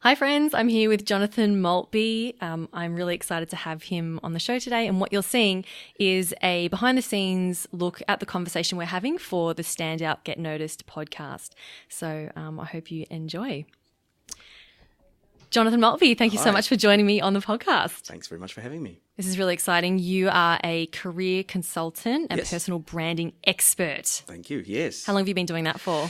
Hi friends, I'm here with Jonathan Maltby. I'm really excited to have him on the show today, and what you're seeing is a behind the scenes look at the conversation we're having for the Stand Out Get Noticed podcast. So I hope you enjoy. Jonathan Maltby, thank you so much for joining me on the podcast. Thanks very much for having me. This is really exciting. You are a career consultant and personal branding expert. Thank you, yes. How long have you been doing that for?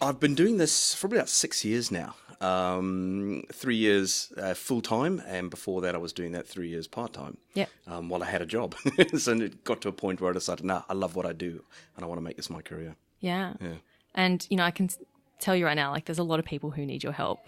I've been doing this for about 6 years now. 3 years full-time, and before that I was doing that 3 years part-time while I had a job. So it got to a point where I decided, I love what I do and I want to make this my career. Yeah. And, I can tell you right now, there's a lot of people who need your help,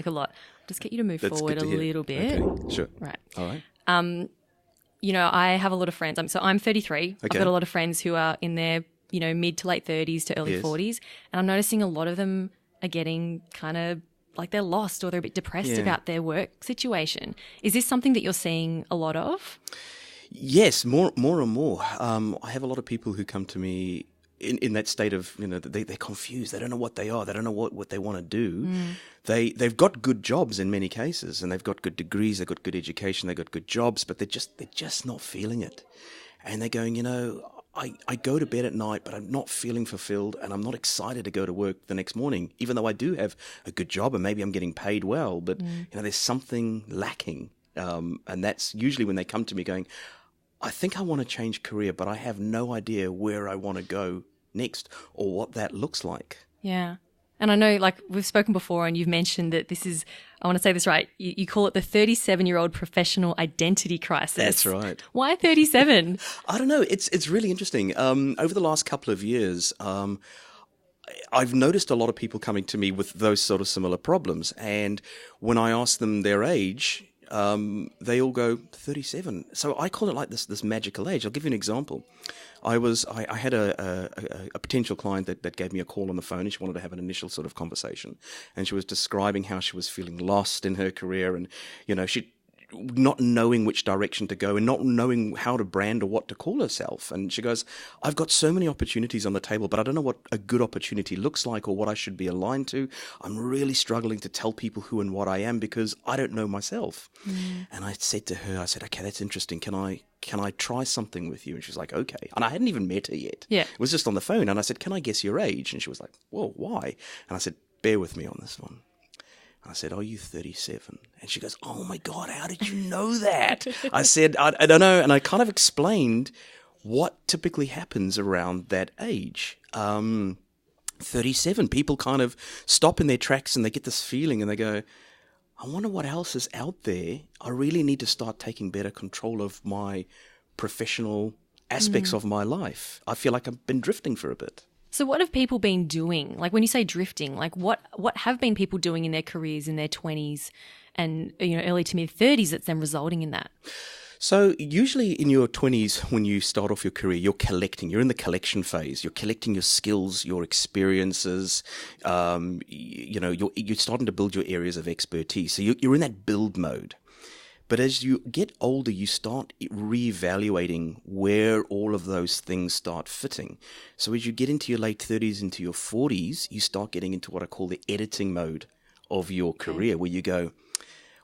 a lot. Just get you to move forward a little bit. Okay, sure. Right. All right. I have a lot of friends. I'm 33. Okay. I've got a lot of friends who are in their, mid to late 30s to early 40s. And I'm noticing a lot of them are getting kind of they're lost or they're a bit depressed about their work situation. Is this something that you're seeing a lot of? Yes, more and more. I have a lot of people who come to me in that state of, they're confused. They don't know what they are. They don't know what they want to do. They've got good jobs in many cases, and they've got good degrees, they've got good education, they've got good jobs, but they're just not feeling it. And they're going, I go to bed at night, but I'm not feeling fulfilled, and I'm not excited to go to work the next morning, even though I do have a good job and maybe I'm getting paid well, but there's something lacking. And that's usually when they come to me going, I think I want to change career, but I have no idea where I want to go next or what that looks like. Yeah. And I know, we've spoken before and you've mentioned that this is, I want to say this right, you call it the 37-year-old professional identity crisis. That's right. Why 37? I don't know. It's really interesting. Over the last couple of years, I've noticed a lot of people coming to me with those sort of similar problems. And when I ask them their age, they all go 37. So I call it this magical age. I'll give you an example. I had a potential client that gave me a call on the phone, and she wanted to have an initial sort of conversation, and she was describing how she was feeling lost in her career, and she not knowing which direction to go and not knowing how to brand or what to call herself. And she goes, I've got so many opportunities on the table, but I don't know what a good opportunity looks like or what I should be aligned to. I'm really struggling to tell people who and what I am because I don't know myself. And I said to her, okay, that's interesting. Can I try something with you? And she was like, okay. And I hadn't even met her yet. Yeah. It was just on the phone. And I said, can I guess your age? And she was like, whoa, why? And I said, bear with me on this one. I said, are you 37? And she goes, oh my God, how did you know that? I said, I don't know. And I kind of explained what typically happens around that age. 37, people kind of stop in their tracks and they get this feeling and they go, I wonder what else is out there. I really need to start taking better control of my professional aspects of my life. I feel like I've been drifting for a bit. So what have people been doing? When you say drifting, what have been people doing in their careers in their 20s and early to mid 30s that's then resulting in that? So usually in your 20s, when you start off your career, you're collecting. You're in the collection phase. You're collecting your skills, your experiences. You're starting to build your areas of expertise. So you're in that build mode. But as you get older, you start reevaluating where all of those things start fitting. So as you get into your late 30s, into your 40s, you start getting into what I call the editing mode of your career, where you go,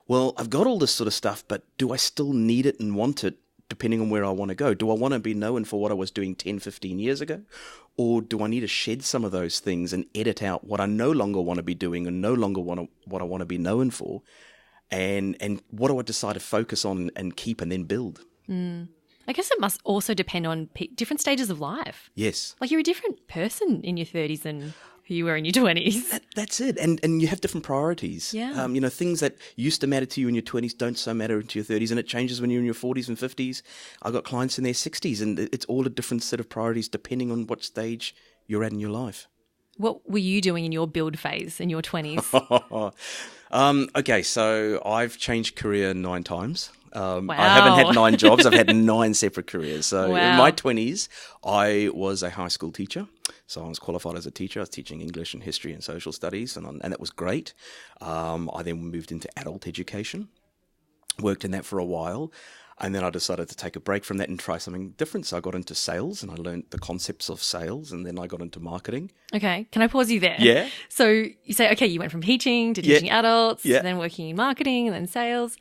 well, I've got all this sort of stuff, but do I still need it and want it depending on where I want to go? Do I want to be known for what I was doing 10, 15 years ago? Or do I need to shed some of those things and edit out what I no longer want to be doing and no longer what I want to be known for? And what do I decide to focus on and keep and then build? I guess it must also depend on different stages of life. Yes. You're a different person in your 30s than who you were in your 20s. That's it. And you have different priorities. Yeah. Things that used to matter to you in your 20s don't so matter into your 30s, and it changes when you're in your 40s and 50s. I've got clients in their 60s, and it's all a different set of priorities depending on what stage you're at in your life. What were you doing in your build phase in your 20s? Okay, so I've changed career 9 times. Wow. I haven't had 9 jobs. I've had 9 separate careers. So wow. In my 20s, I was a high school teacher. So I was qualified as a teacher. I was teaching English and history and social studies, and that was great. I then moved into adult education, worked in that for a while. And then I decided to take a break from that and try something different. So I got into sales and I learned the concepts of sales, and then I got into marketing. Okay. Can I pause you there? Yeah. So you say, okay, you went from teaching to teaching adults, Yeah. then working in marketing and then sales.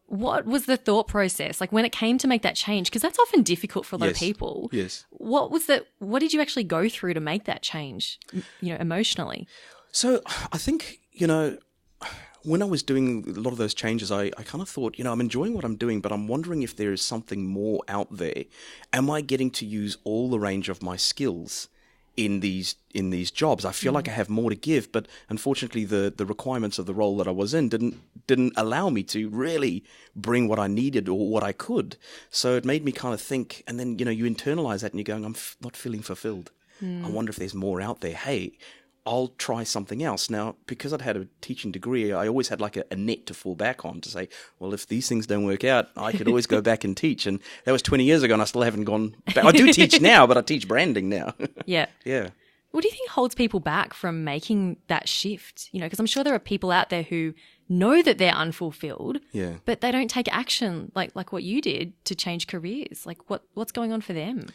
What was the thought process like when it came to make that change? Because that's often difficult for a lot of people. Yes. What did you actually go through to make that change, emotionally? So I think, when I was doing a lot of those changes, I kind of thought, I'm enjoying what I'm doing, but I'm wondering if there is something more out there. Am I getting to use all the range of my skills in these jobs? I feel like I have more to give, but unfortunately the requirements of the role that I was in didn't allow me to really bring what I needed or what I could. So it made me kind of think, and then, you internalize that and you're going, I'm not feeling fulfilled. I wonder if there's more out there. Hey, I'll try something else. Now, because I'd had a teaching degree, I always had like a net to fall back on to say, well, if these things don't work out, I could always go back and teach. And that was 20 years ago and I still haven't gone back. I do teach now, but I teach branding now. Yeah. Yeah. What do you think holds people back from making that shift? Because I'm sure there are people out there who know that they're unfulfilled, but they don't take action like what you did to change careers. Like what's going on for them?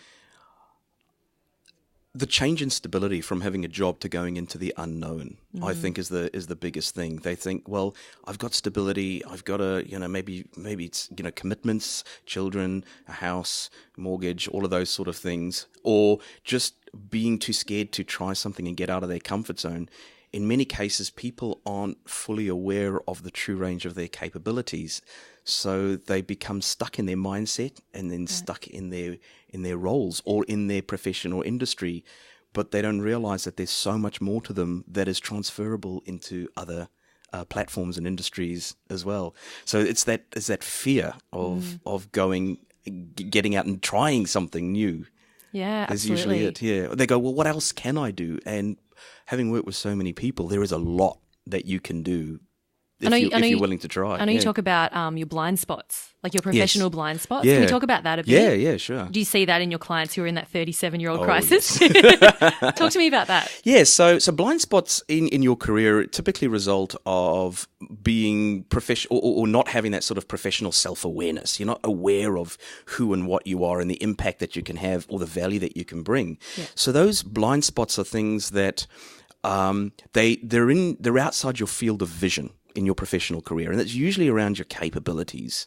The change in stability from having a job to going into the unknown, I think is the biggest thing. They think, well, I've got stability. I've got maybe it's, commitments, children, a house, mortgage, all of those sort of things, or just being too scared to try something and get out of their comfort zone. In many cases, people aren't fully aware of the true range of their capabilities. So they become stuck in their mindset and then stuck in their roles or in their profession or industry, but they don't realize that there's so much more to them that is transferable into other platforms and industries as well. So it's that fear of getting out and trying something new. Yeah, That's absolutely. usually it. Yeah, they go, well, what else can I do? And having worked with so many people, there is a lot that you can do if you're willing to try. I know you talk about your blind spots, like your professional blind spots. Can we talk about that a bit? Yeah, sure. Do you see that in your clients who are in that 37-year-old crisis? Yes. Talk to me about that. Yeah, so blind spots in your career typically result of being professional or not having that sort of professional self-awareness. You're not aware of who and what you are and the impact that you can have or the value that you can bring. Yeah. So those blind spots are things that they're outside your field of vision in your professional career, and that's usually around your capabilities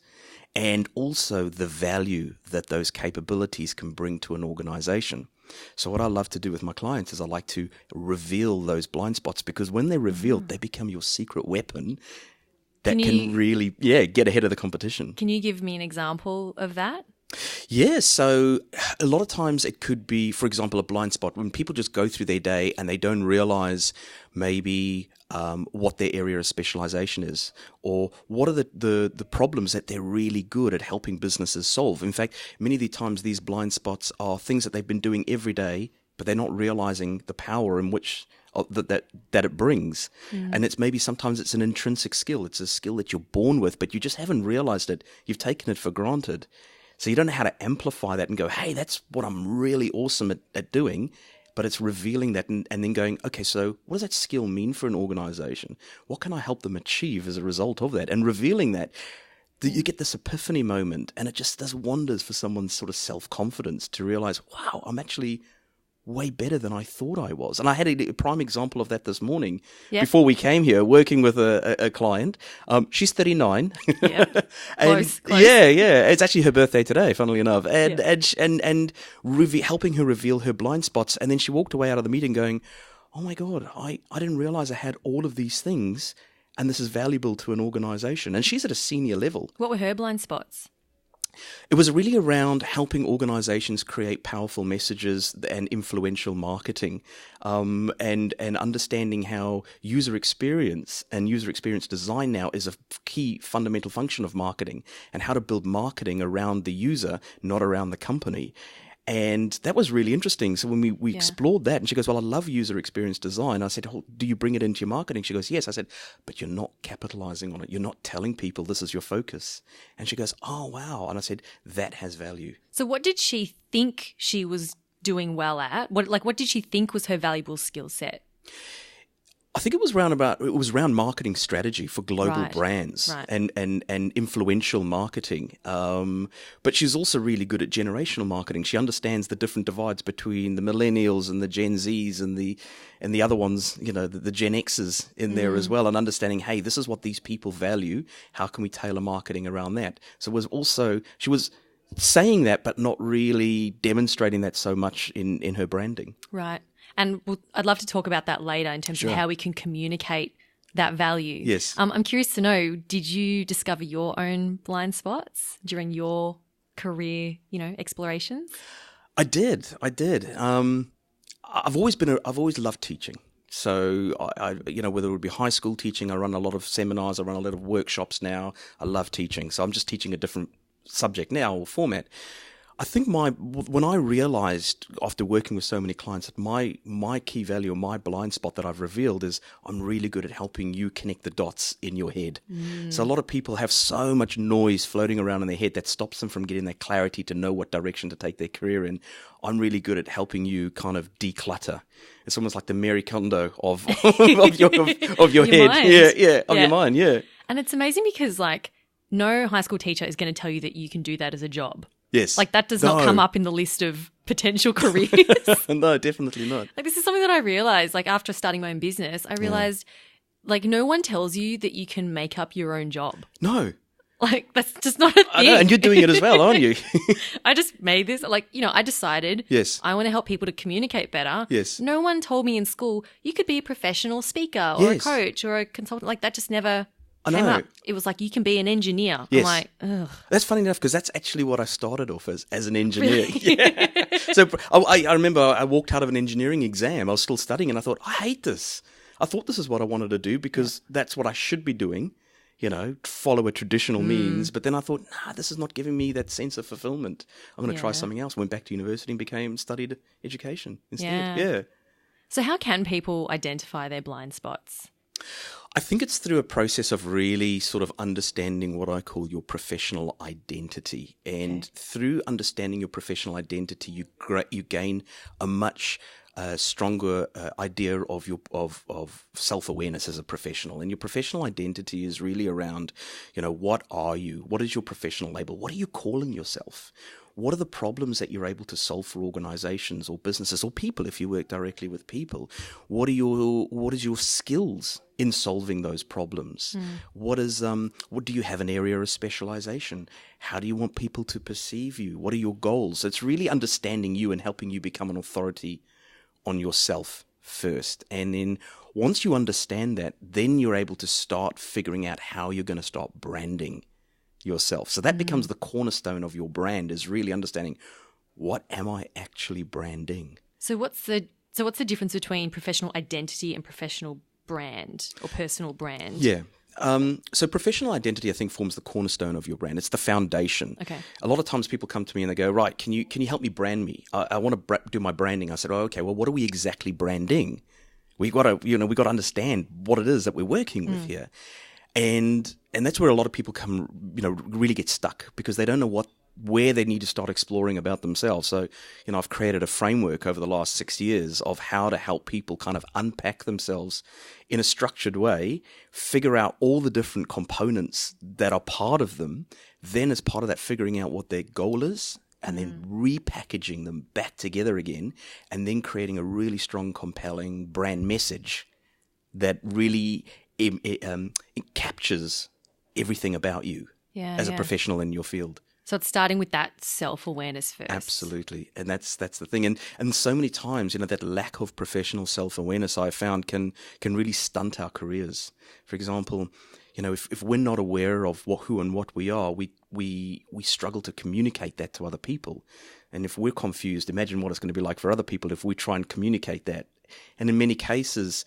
and also the value that those capabilities can bring to an organization. So what I love to do with my clients is I like to reveal those blind spots, because when they're revealed, they become your secret weapon that can really get ahead of the competition. Can you give me an example of that? Yeah, so a lot of times it could be, for example, a blind spot when people just go through their day and they don't realize maybe what their area of specialization is, or what are the problems that they're really good at helping businesses solve. In fact, many of the times these blind spots are things that they've been doing every day, but they're not realizing the power in which that it brings. And sometimes it's an intrinsic skill. It's a skill that you're born with, but you just haven't realized it. You've taken it for granted. So you don't know how to amplify that and go, hey, that's what I'm really awesome at doing. But it's revealing that and then going, okay, so what does that skill mean for an organization? What can I help them achieve as a result of that? And revealing that, you get this epiphany moment, and it just does wonders for someone's sort of self-confidence to realize, wow, I'm actually way better than I thought I was. And I had a prime example of that this morning before we came here, working with a client. She's 39. Yeah. Close. Yeah. It's actually her birthday today, funnily enough. And helping her reveal her blind spots. And then she walked away out of the meeting going, oh my God, I didn't realize I had all of these things, and this is valuable to an organization. And she's at a senior level. What were her blind spots? It was really around helping organizations create powerful messages and influential marketing, and understanding how user experience and user experience design now is a key fundamental function of marketing, and how to build marketing around the user, not around the company. And that was really interesting. So when we explored that, and she goes, well, I love user experience design. I said, oh, do you bring it into your marketing? She goes, yes. I said, but you're not capitalizing on it. You're not telling people this is your focus. And she goes, oh, wow. And I said, that has value. So what did she think she was doing well at? What did she think was her valuable skill set? I think it was around marketing strategy for global brands and influential marketing. But she's also really good at generational marketing. She understands the different divides between the millennials and the Gen Zs and the other ones, the Gen Xs in there as well, and understanding, hey, this is what these people value. How can we tailor marketing around that? So she was saying that, but not really demonstrating that so much in her branding. Right. And I'd love to talk about that later in terms of how we can communicate that value. Yes. I'm curious to know, did you discover your own blind spots during your career, explorations? I did. I've always loved teaching. So I whether it would be high school teaching, I run a lot of seminars, I run a lot of workshops now. I love teaching. So I'm just teaching a different subject now or format. I think when I realized after working with so many clients that my key value or my blind spot that I've revealed is I'm really good at helping you connect the dots in your head. So a lot of people have so much noise floating around in their head that stops them from getting that clarity to know what direction to take their career in. I'm really good at helping you kind of declutter. It's almost like the Mary Kondo of your head. Mind. Your mind, yeah. And it's amazing because no high school teacher is going to tell you that you can do that as a job. Yes. That does not come up in the list of potential careers. No, definitely not. This is something that I realized, after starting my own business, I realized, no one tells you that you can make up your own job. No. That's just not a thing. I know, and you're doing it as well, aren't you? I just made this, I decided I want to help people to communicate better. Yes. No one told me in school, you could be a professional speaker or a coach or a consultant. That just never came up. It was you can be an engineer. Yes. I'm ugh. That's funny enough because that's actually what I started off as an engineer. Really? Yeah. So I remember I walked out of an engineering exam. I was still studying and I thought, I hate this. I thought this is what I wanted to do because that's what I should be doing, follow a traditional means. But then I thought, this is not giving me that sense of fulfillment. I'm going to try something else. Went back to university and studied education instead. Yeah. So how can people identify their blind spots? I think it's through a process of really sort of understanding what I call your professional identity. And through understanding your professional identity, you gain a much stronger idea of self-awareness as a professional. And your professional identity is really around, what are you? What is your professional label? What are you calling yourself? What are the problems that you're able to solve for organizations or businesses or people if you work directly with people? What is your skills in solving those problems? What do you have an area of specialization? How do you want people to perceive you? What are your goals? It's really understanding you and helping you become an authority on yourself first. And then once you understand that, then you're able to start figuring out how you're going to start branding yourself. So that becomes the cornerstone of your brand, is really understanding, what am I actually branding? So what's the difference between professional identity and professional brand or personal brand? Yeah. So professional identity, I think, forms the cornerstone of your brand. It's the foundation. Okay. A lot of times people come to me and they go, right, can you help me brand me? I want to do my branding. I said, okay, well, what are we exactly branding? We got to understand what it is that we're working with here. And that's where a lot of people really get stuck because they don't know where they need to start exploring about themselves. So, I've created a framework over the last 6 years of how to help people kind of unpack themselves in a structured way, figure out all the different components that are part of them, then as part of that, figuring out what their goal is, and then repackaging them back together again, and then creating a really strong, compelling brand message that really it captures everything about you as a professional in your field. So it's starting with that self-awareness first. Absolutely. And that's the thing. And so many times, that lack of professional self-awareness I found can really stunt our careers. For example, if we're not aware of who and what we are, we struggle to communicate that to other people. And if we're confused, imagine what it's going to be like for other people if we try and communicate that. And in many cases,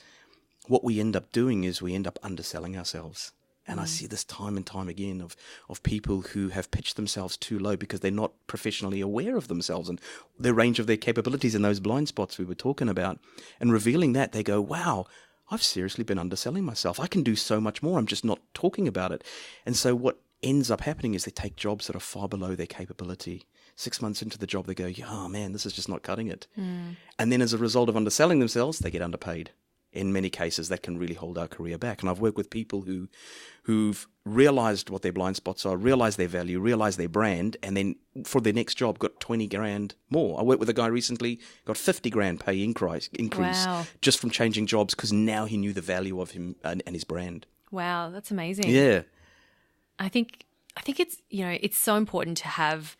what we end up doing is we end up underselling ourselves. And I see this time and time again of people who have pitched themselves too low because they're not professionally aware of themselves and the range of their capabilities and those blind spots we were talking about. And revealing that, they go, wow, I've seriously been underselling myself. I can do so much more. I'm just not talking about it. And so what ends up happening is they take jobs that are far below their capability. 6 months into the job, they go, oh man, this is just not cutting it. And then as a result of underselling themselves, they get underpaid. in many cases, that can really hold our career back. And I've worked with people who've realized what their blind spots are, realized their value, realized their brand, and then for their next job got 20 grand more. I worked with a guy recently, got 50 grand pay increase Wow. just from changing jobs because now he knew the value of him and his brand. Wow, that's amazing. Yeah. I think it's, it's so important to have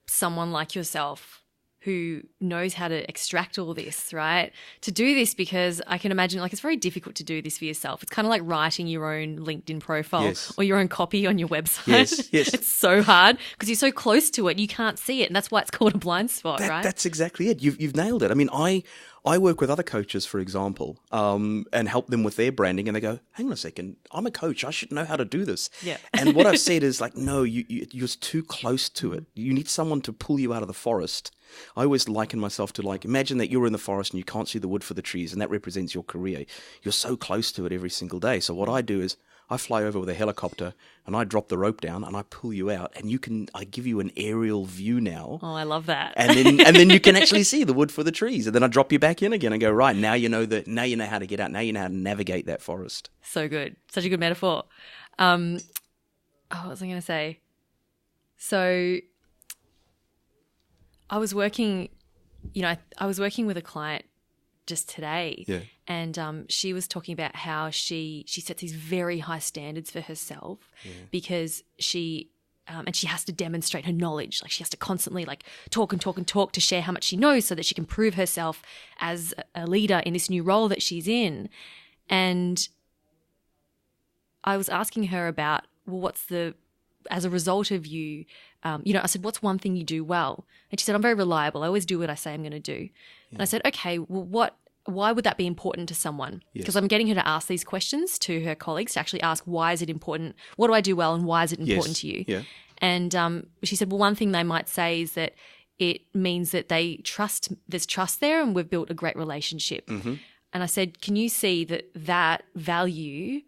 someone like yourself who knows how to extract all this, right? To do this, because I can imagine it's very difficult to do this for yourself. It's kind of like writing your own LinkedIn profile Yes. or your own copy on your website. Yes. It's so hard because you're so close to it. You can't see it. And that's why it's called a blind spot, right? That's exactly it. You've nailed it. I mean, I work with other coaches, for example, and help them with their branding, and they go, hang on a second, I'm a coach. I should know how to do this. Yeah. And what I've said is no, you're too close to it. You need someone to pull you out of the forest. I always liken myself to imagine that you're in the forest and you can't see the wood for the trees, and that represents your career. You're so close to it every single day. So what I do is I fly over with a helicopter and I drop the rope down and I pull you out, and I give you an aerial view now. Oh, I love that. And then you can actually see the wood for the trees. And then I drop you back in again and go, right, now you know how to get out. Now you know how to navigate that forest. So good. Such a good metaphor. What was I going to say? So I was working, I was working with a client just today. Yeah. And she was talking about how she sets these very high standards for herself because she has to demonstrate her knowledge. She has to constantly talk and talk and talk to share how much she knows so that she can prove herself as a leader in this new role that she's in. And I was asking her about, well, as a result of you, I said, what's one thing you do well? And she said, I'm very reliable. I always do what I say I'm going to do. Yeah. And I said, okay, well, why would that be important to someone? Because I'm getting her to ask these questions to her colleagues, to actually ask, why is it important? What do I do well and why is it important to you? Yeah. And she said, well, one thing they might say is that it means that there's trust there and we've built a great relationship. Mm-hmm. And I said, can you see that value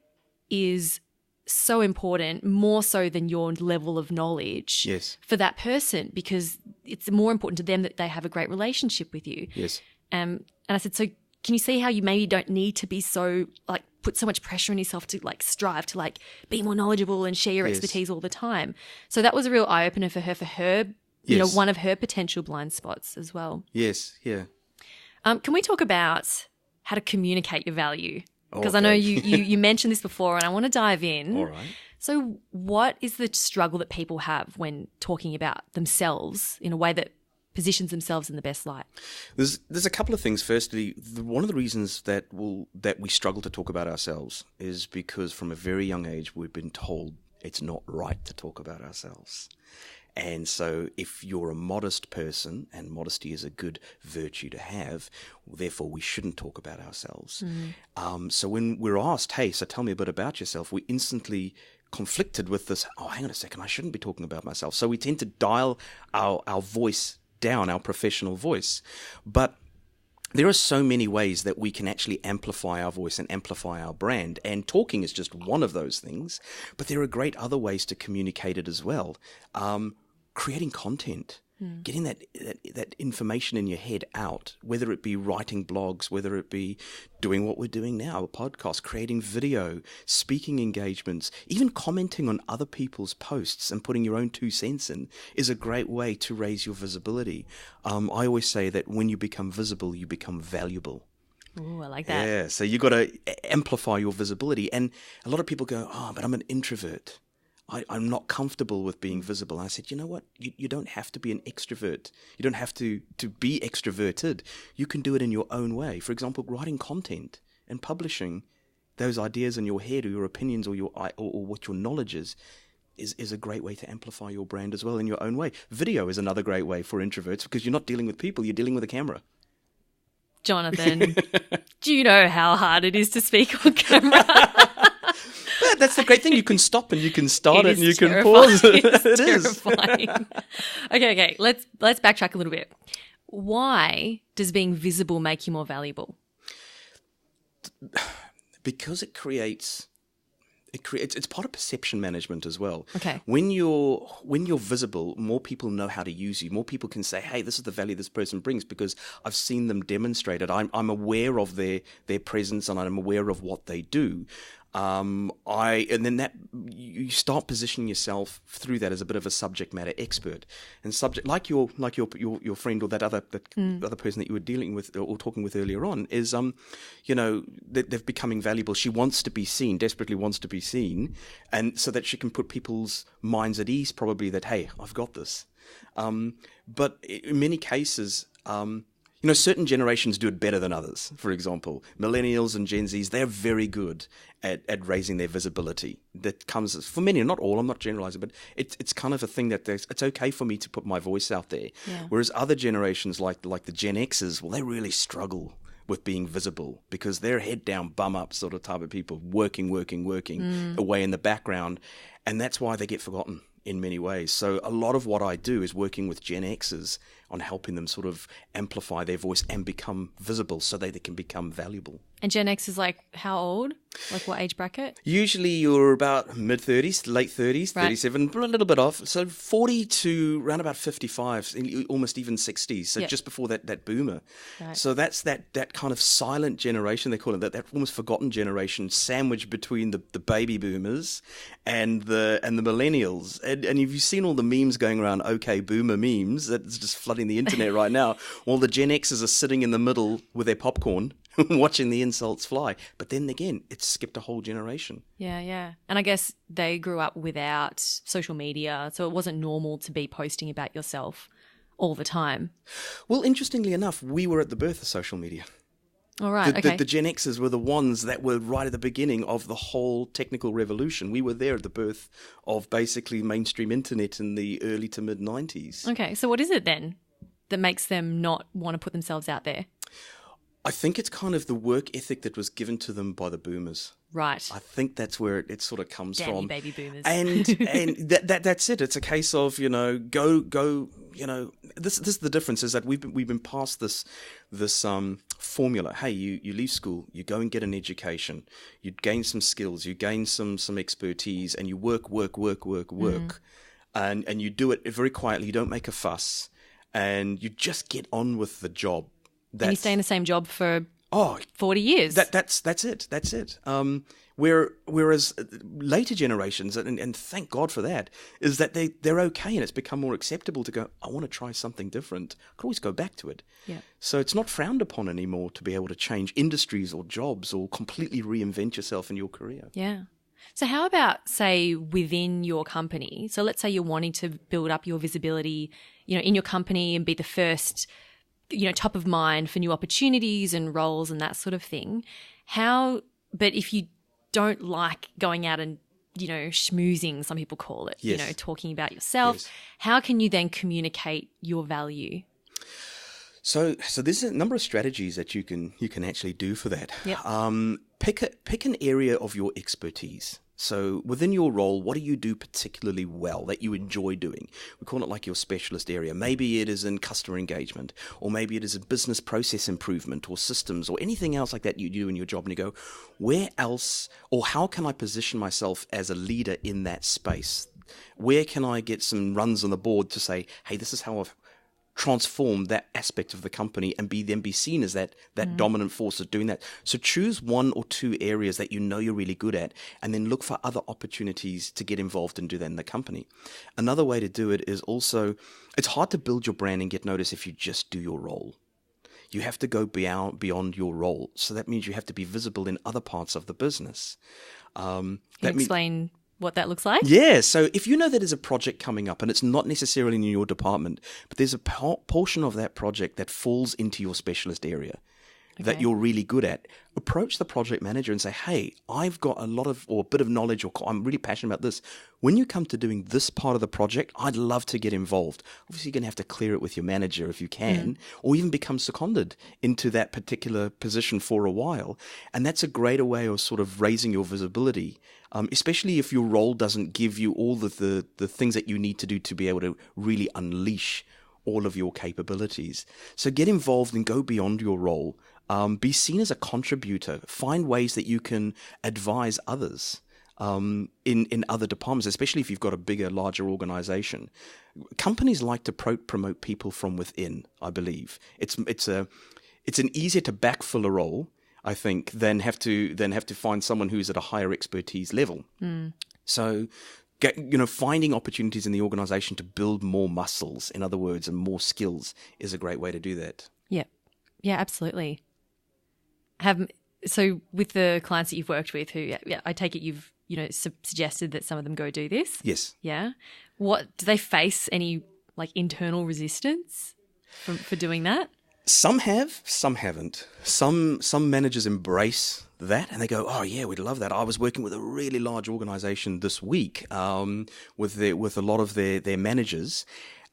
is so important, more so than your level of knowledge for that person, because it's more important to them that they have a great relationship with you. Yes. And I said, so can you see how you maybe don't need to be so put so much pressure on yourself to strive to be more knowledgeable and share your expertise all the time? So that was a real eye opener for her, one of her potential blind spots as well. Yes. Yeah. Can we talk about how to communicate your value? Because Okay. I know you mentioned this before and I want to dive in. All right. So what is the struggle that people have when talking about themselves in a way that positions themselves in the best light? There's a couple of things. Firstly, one of the reasons that we struggle to talk about ourselves is because from a very young age we've been told it's not right to talk about ourselves. And so if you're a modest person, and modesty is a good virtue to have, therefore we shouldn't talk about ourselves. So when we're asked, hey, so tell me a bit about yourself, we instantly conflicted with this, oh, hang on a second, I shouldn't be talking about myself. So we tend to dial our voice down, our professional voice. But there are so many ways that we can actually amplify our voice and amplify our brand, and talking is just one of those things. But there are great other ways to communicate it as well. Creating content, getting that information in your head out, whether it be writing blogs, whether it be doing what we're doing now, a podcast, creating video, speaking engagements, even commenting on other people's posts and putting your own 2 cents in is a great way to raise your visibility. I always say that when you become visible, you become valuable. Ooh, I like that. Yeah, so you got to amplify your visibility. And a lot of people go, oh, but I'm an introvert. I'm not comfortable with being visible. And I said, you know what? You don't have to be an extrovert. You don't have to be extroverted. You can do it in your own way. For example, writing content and publishing those ideas in your head or your opinions or what your knowledge is a great way to amplify your brand as well in your own way. Video is another great way for introverts because you're not dealing with people, you're dealing with a camera. Jonathan, do you know how hard it is to speak on camera? But that's the great thing. You can stop and you can start it and you terrifying. can pause it. It's It is. terrifying. Okay. Let's backtrack a little bit. Why does being visible make you more valuable? Because it creates it's part of perception management as well. Okay. When you're visible, more people know how to use you. More people can say, "Hey, this is the value this person brings," because I've seen them demonstrate it. I'm aware of their presence, and I'm aware of what they do. And then that you start positioning yourself through that as a bit of a subject matter expert, and subject like your friend or that other person that you were dealing with or talking with earlier on is they're becoming valuable. She wants to be seen, desperately wants to be seen, and so that she can put people's minds at ease, probably that, hey, I've got this. But in many cases, certain generations do it better than others. For example, millennials and Gen Zs, they're very good at raising their visibility. That comes, for many, not all, I'm not generalizing, but it's kind of a thing that it's okay for me to put my voice out there. Yeah. Whereas other generations, like the Gen Xs, well, they really struggle with being visible because they're head down, bum up sort of type of people, working away in the background. And that's why they get forgotten in many ways. So a lot of what I do is working with Gen Xs on helping them sort of amplify their voice and become visible so they can become valuable. And Gen X is like how old? Like what age bracket? Usually you're about mid-30s, late 30s, Right. 37, but a little bit off. So 40 to around about 55, almost even 60s. So Yep. just before that boomer. Right. So that's that kind of silent generation, they call it, that almost forgotten generation sandwiched between the baby boomers and the millennials. And if you've seen all the memes going around, okay, boomer memes, that's just flooding the internet right now. Well, the Gen Xers are sitting in the middle with their popcorn watching the insults fly. But then again, it's skipped a whole generation. Yeah, yeah. And I guess they grew up without social media, so it wasn't normal to be posting about yourself all the time. Well, interestingly enough, we were at the birth of social media. All right, okay. The Gen Xers were the ones that were right at the beginning of the whole technical revolution. We were there at the birth of basically mainstream internet in the early to mid-90s. Okay, so what is it then that makes them not want to put themselves out there? I think it's kind of the work ethic that was given to them by the boomers. Right. I think that's where it sort of comes Damn you, from. baby boomers. And that's it. It's a case of, go. This is the difference, is that we've been past this formula. Hey, you leave school, you go and get an education, you gain some skills, you gain some expertise, and you work, and you do it very quietly. You don't make a fuss, and you just get on with the job. And you stay in the same job for 40 years. That's it. Whereas later generations, and thank God for that, is that they're okay, and it's become more acceptable to go, I want to try something different. I could always go back to it. Yeah. So it's not frowned upon anymore to be able to change industries or jobs or completely reinvent yourself in your career. Yeah. So how about, say, within your company? So let's say you're wanting to build up your visibility, in your company and be the first, top of mind for new opportunities and roles and that sort of thing. But if you don't like going out and, schmoozing, some people call it, Yes. talking about yourself, Yes. how can you then communicate your value? So there's a number of strategies that you can actually do for that. Yep. Pick an area of your expertise. So within your role, what do you do particularly well that you enjoy doing? We call it like your specialist area. Maybe it is in customer engagement, or maybe it is in business process improvement or systems or anything else like that you do in your job. And you go, where else, or how can I position myself as a leader in that space? Where can I get some runs on the board to say, hey, this is how I've transform that aspect of the company and be seen as that dominant force of doing that. So choose one or two areas that you're really good at, and then look for other opportunities to get involved and do that in the company. Another way to do it is also, it's hard to build your brand and get noticed if you just do your role. You have to go beyond your role. So that means you have to be visible in other parts of the business. Can you explain what that looks like? Yeah, so if you know that there's a project coming up and it's not necessarily in your department, but there's a portion of that project that falls into your specialist area that you're really good at, approach the project manager and say, hey, I've got a bit of knowledge, or I'm really passionate about this. When you come to doing this part of the project, I'd love to get involved. Obviously, you're going to have to clear it with your manager if you can, or even become seconded into that particular position for a while. And that's a greater way of sort of raising your visibility, especially if your role doesn't give you all the things that you need to do to be able to really unleash all of your capabilities. So get involved and go beyond your role. Be seen as a contributor. Find ways that you can advise others. in other departments, especially if you've got a bigger, larger organization. Companies like to promote people from within, I believe. It's an easier to backfill a role, I think, than have to find someone who's at a higher expertise level. So, finding opportunities in the organization to build more muscles, in other words, and more skills is a great way to do that. Yeah, absolutely. So with the clients that you've worked with, who I take it you've suggested that some of them go do this. Yes. Yeah. What do they face? Any internal resistance for doing that? Some have, some haven't. Some managers embrace that and they go, "Oh yeah, we'd love that." I was working with a really large organization this week with a lot of their managers,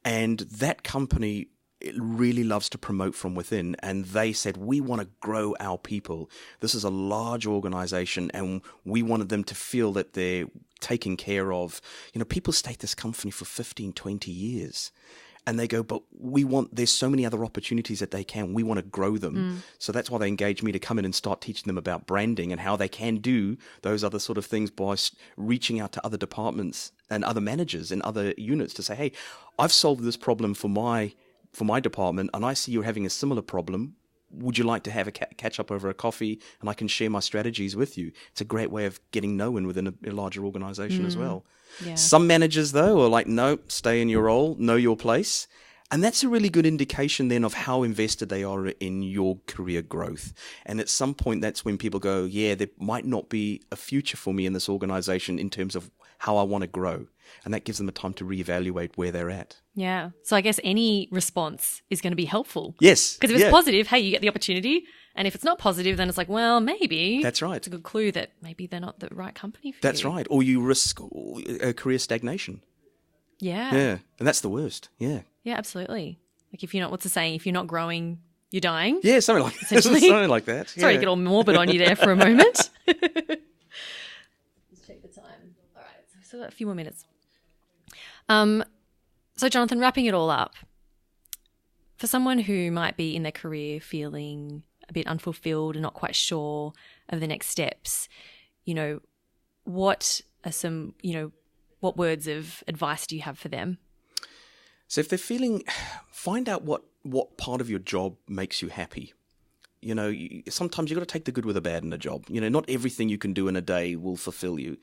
and that company really loves to promote from within, and they said, "We want to grow our people. This is a large organization and we wanted them to feel that they're taken care of." People stay at this company for 15, 20 years. And they go, "But there's so many other opportunities that we want to grow them." So that's why they engage me to come in and start teaching them about branding and how they can do those other sort of things by reaching out to other departments and other managers in other units to say, "Hey, I've solved this problem for my department and I see you're having a similar problem. Would you like to have a catch up over a coffee and I can share my strategies with you?" It's a great way of getting known within a larger organization as well. Yeah. Some managers, though, are like, "No, stay in your role, know your place." And that's a really good indication then of how invested they are in your career growth. And at some point, that's when people go, "Yeah, there might not be a future for me in this organization in terms of how I want to grow." And that gives them a time to reevaluate where they're at. Yeah. So I guess any response is going to be helpful. Yes. Because if it's positive, hey, you get the opportunity. And if it's not positive, then it's like, well, maybe. That's right. It's a good clue that maybe they're not the right company for you. That's right. Or you risk a career stagnation. Yeah. Yeah. And that's the worst. Yeah. Yeah, absolutely. If you're not, what's the saying? If you're not growing, you're dying. Yeah, something like that. Something like that. Sorry to get all morbid on you there for a moment. Let's check the time. All right. So we've still got a few more minutes. So Jonathan, wrapping it all up, for someone who might be in their career feeling a bit unfulfilled and not quite sure of the next steps, what are some, what words of advice do you have for them? So if they're find out what part of your job makes you happy. Sometimes you've got to take the good with the bad in a job. Not everything you can do in a day will fulfill you.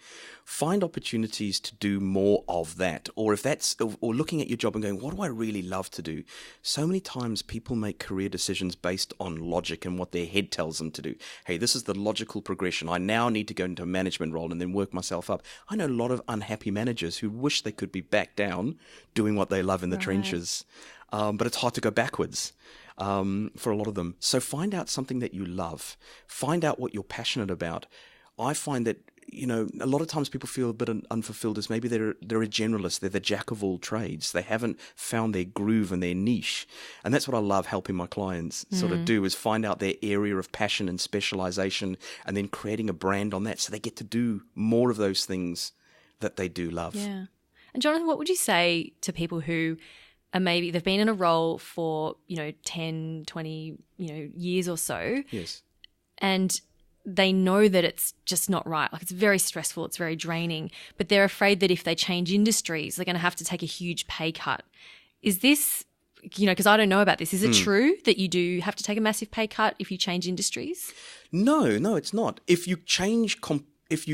Find opportunities to do more of that. Or looking at your job and going, "What do I really love to do?" So many times people make career decisions based on logic and what their head tells them to do. Hey, this is the logical progression. I now need to go into a management role and then work myself up. I know a lot of unhappy managers who wish they could be back down doing what they love in the trenches. But it's hard to go backwards. For a lot of them. So find out something that you love. Find out what you're passionate about. I find that, a lot of times people feel a bit unfulfilled as maybe they're a generalist. They're the jack of all trades. They haven't found their groove and their niche. And that's what I love helping my clients sort of do, is find out their area of passion and specialization and then creating a brand on that so they get to do more of those things that they do love. Yeah. And Jonathan, what would you say to people who maybe they've been in a role for, 10, 20, years or so. Yes. And they know that it's just not right. It's very stressful. It's very draining. But they're afraid that if they change industries, they're going to have to take a huge pay cut. Is this, because I don't know about this, is it true that you do have to take a massive pay cut if you change industries? No, it's not. If you change, if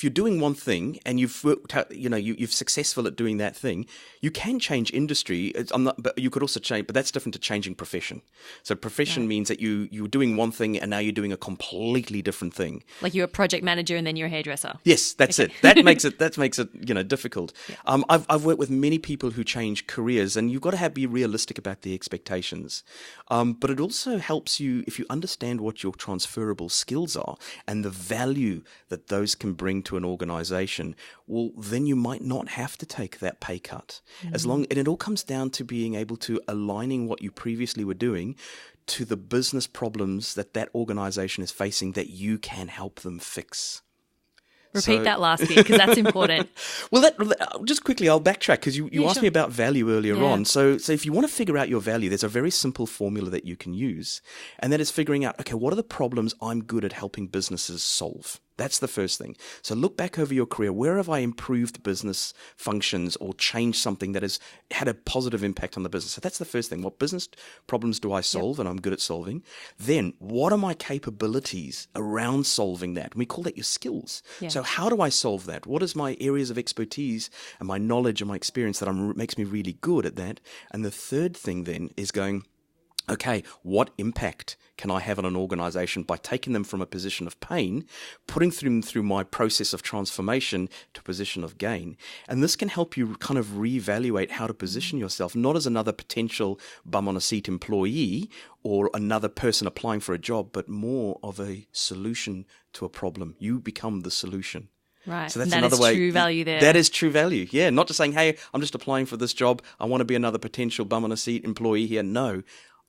you're doing one thing and you've worked out, you're successful at doing that thing, you can change industry. But you could also change, but that's different to changing profession. So profession means that you're doing one thing and now you're doing a completely different thing. Like you're a project manager and then you're a hairdresser. Yes, that's it. That makes it difficult. Yeah. I've worked with many people who change careers, and you've got to be realistic about the expectations. But it also helps you if you understand what your transferable skills are and the value that those can bring to an organization. Well, then you might not have to take that pay cut. And it all comes down to being able to aligning what you previously were doing to the business problems that organization is facing that you can help them fix. Repeat that last bit because that's important. Well, just quickly, I'll backtrack because you asked me about value earlier on. So if you want to figure out your value, there's a very simple formula that you can use, and that is figuring out, okay, what are the problems I'm good at helping businesses solve? That's the first thing. So look back over your career. Where have I improved business functions or changed something that has had a positive impact on the business? So that's the first thing. What business problems do I solve and I'm good at solving? Then what are my capabilities around solving that? And we call that your skills. Yeah. So how do I solve that? What is my areas of expertise and my knowledge and my experience that makes me really good at that? And the third thing then is going, okay, what impact can I have on an organization by taking them from a position of pain, putting them through my process of transformation to a position of gain? And this can help you kind of reevaluate how to position yourself, not as another potential bum on a seat employee or another person applying for a job, but more of a solution to a problem. You become the solution. Right. So that's that another is way. True value there. That is true value. Yeah. Not just saying, hey, I'm just applying for this job. I want to be another potential bum on a seat employee here. No.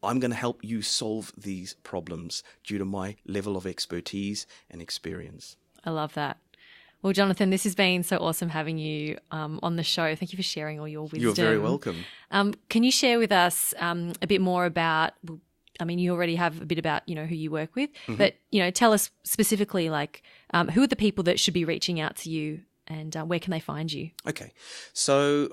I'm going to help you solve these problems due to my level of expertise and experience. I love that. Well, Jonathan, this has been so awesome having you on the show. Thank you for sharing all your wisdom. You're very welcome. Can you share with us a bit more about, I mean, you already have a bit about, who you work with, but, tell us specifically, like, who are the people that should be reaching out to you and where can they find you? Okay. So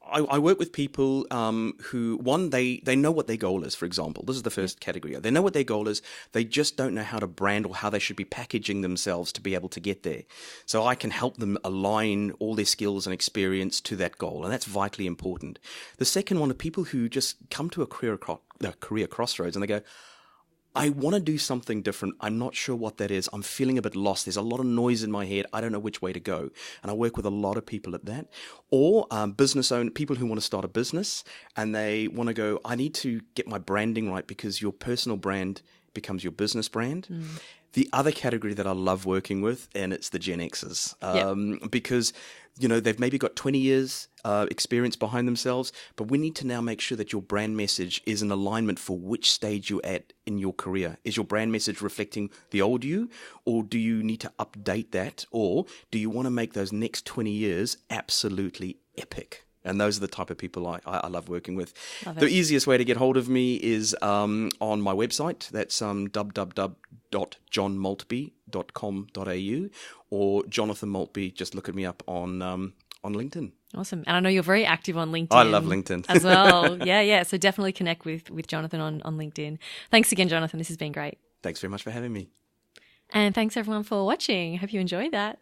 I work with people who, one, they know what their goal is, for example. This is the first category. They know what their goal is. They just don't know how to brand or how they should be packaging themselves to be able to get there. So I can help them align all their skills and experience to that goal, and that's vitally important. The second one are people who just come to a career crossroads and they go, I want to do something different. I'm not sure what that is. I'm feeling a bit lost. There's a lot of noise in my head. I don't know which way to go. And I work with a lot of people at that. Or business owner, people who want to start a business and they want to go, I need to get my branding right because your personal brand becomes your business brand. The other category that I love working with, and it's the Gen Xers, because they've maybe got 20 years experience behind themselves, but we need to now make sure that your brand message is in alignment for which stage you're at in your career. Is your brand message reflecting the old you, or do you need to update that, or do you want to make those next 20 years absolutely epic? And those are the type of people I love working with. The easiest way to get hold of me is on my website. That's www.johnmaltby.com.au or Jonathan Maltby. Just look at me up on LinkedIn. Awesome. And I know you're very active on LinkedIn. I love LinkedIn. as well. Yeah. So definitely connect with Jonathan on LinkedIn. Thanks again, Jonathan. This has been great. Thanks very much for having me. And thanks everyone for watching. Hope you enjoyed that.